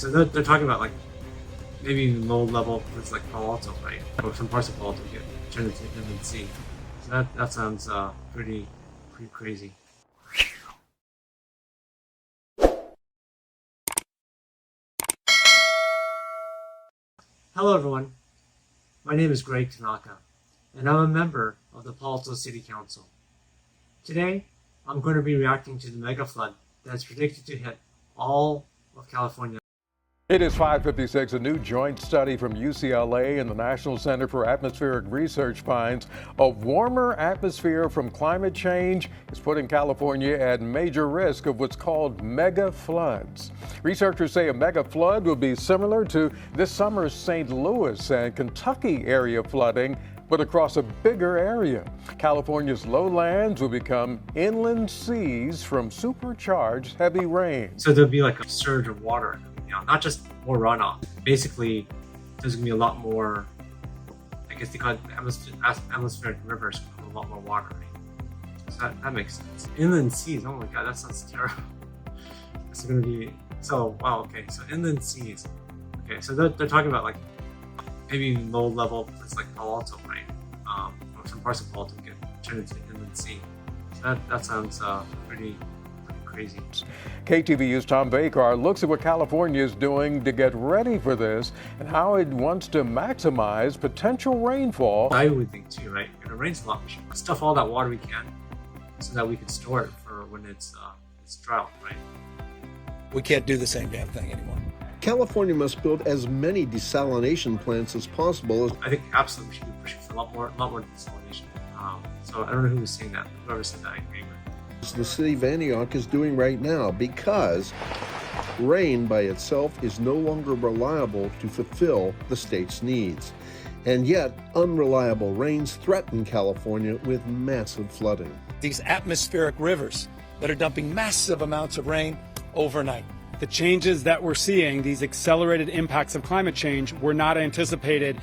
So they're talking about like maybe low level places like Palo Alto, right? Or some parts of Palo Alto get turned into inland sea. So that sounds pretty crazy. Hello everyone, my name is Tanaka, and I'm a member of the Palo Alto City Council. Today, I'm going to be reacting to the mega flood that's predicted to hit all of California. It is 5:56. A new joint study from UCLA and the National Center for Atmospheric Research finds a warmer atmosphere from climate change is putting California at major risk of what's called mega floods. Researchers say a mega flood will be similar to this summer's St. Louis and Kentucky area flooding, but across a bigger area. California's lowlands will become inland seas from supercharged heavy rain. So there'll be like a surge of water. Not just more runoff. Basically, there's gonna be a lot more, I guess they call it atmospheric rivers with a lot more water, right? So that makes sense. Inland seas, oh my god, that sounds terrible. It's gonna be, so wow, okay, so inland seas. Okay, so they're talking about like maybe low level places like Palo Alto, right? Or some parts of Palo Alto get turned into inland sea. So that sounds pretty crazy. KTVU's Tom Bakar looks at what California is doing to get ready for this and how it wants to maximize potential rainfall. I would think too, right? If it rains a lot, we should stuff all that water we can so that we can store it for when it's drought, right? We can't do the same damn thing anymore. California must build as many desalination plants as possible. I think absolutely we should be pushing for a lot more desalination. So I don't know who was saying that. Whoever said that, I agree with. The city of Antioch is doing right now, because rain by itself is no longer reliable to fulfill the state's needs. And yet, unreliable rains threaten California with massive flooding. These atmospheric rivers that are dumping massive amounts of rain overnight. The changes that we're seeing, these accelerated impacts of climate change, were not anticipated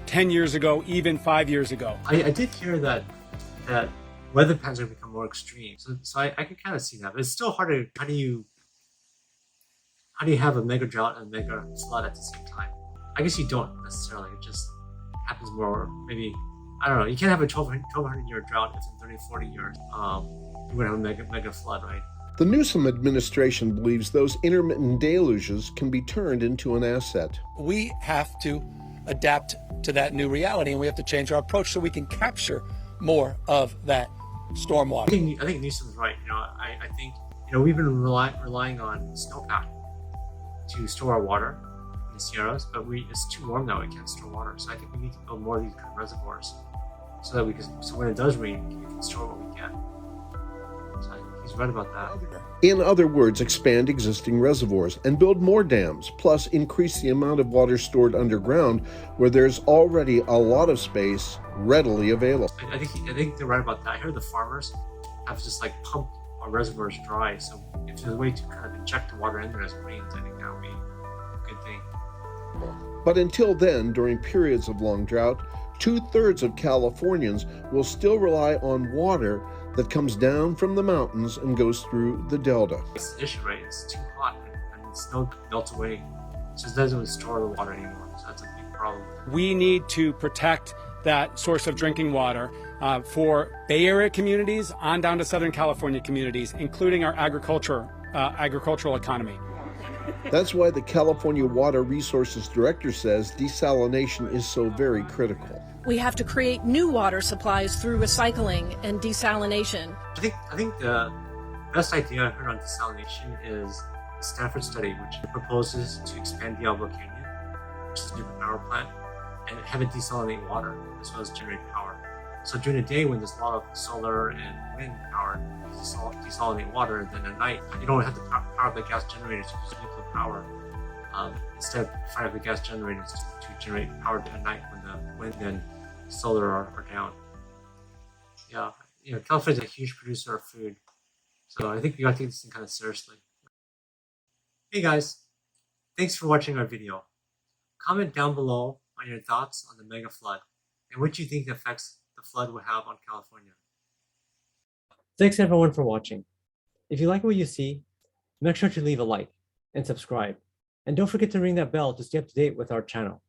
10 years ago, even 5 years ago. I did hear that weather patterns are going to become more extreme. So I can kind of see that. But it's still hard to, how do you have a mega drought and a mega flood at the same time? I guess you don't necessarily. It just happens more, maybe, I don't know. You can't have a 1,200 year drought if in 30, 40 years you're going to have a mega flood, right? The Newsom administration believes those intermittent deluges can be turned into an asset. We have to adapt to that new reality, and we have to change our approach so we can capture more of that stormwater. I think Newsom's right. I think we've been relying on snowpack to store our water in the Sierras, but it's too warm now. We can't store water. So I think we need to build more of these kind of reservoirs so that so when it does rain, we can store what we get. So I think he's right about that. In other words, expand existing reservoirs and build more dams, plus increase the amount of water stored underground where there's already a lot of space readily available. I think they're right about that. I heard the farmers have just like pumped our reservoirs dry. So if there's a way to kind of inject the water in there as it rains, I think that would be a good thing. But until then, during periods of long drought, 2/3 of Californians will still rely on water that comes down from the mountains and goes through the delta. It's the issue, right? It's too hot and the snow melts away. So it doesn't store the water anymore. So that's a big problem. We need to protect that source of drinking water for Bay Area communities on down to Southern California communities, including our agricultural economy. That's why the California Water Resources Director says desalination is so very critical. We have to create new water supplies through recycling and desalination. I think the best idea I heard on desalination is the Stanford study, which proposes to expand Diablo Canyon, which is a nuclear power plant, and have it desalinate water as well as generate power. So during the day when there's a lot of solar and wind power, you desalinate water, then at night you don't have to power up the gas generators to use nuclear power. Instead, fire up the gas generators to generate power at night when the wind and solar are down. Yeah, California is a huge producer of food, so I think we got to take this thing kind of seriously. Hey guys, thanks for watching our video. Comment down below on your thoughts on the mega flood and what you think the effects the flood will have on California. Thanks everyone for watching. If you like what you see, make sure to leave a like and subscribe. And don't forget to ring that bell to stay up to date with our channel.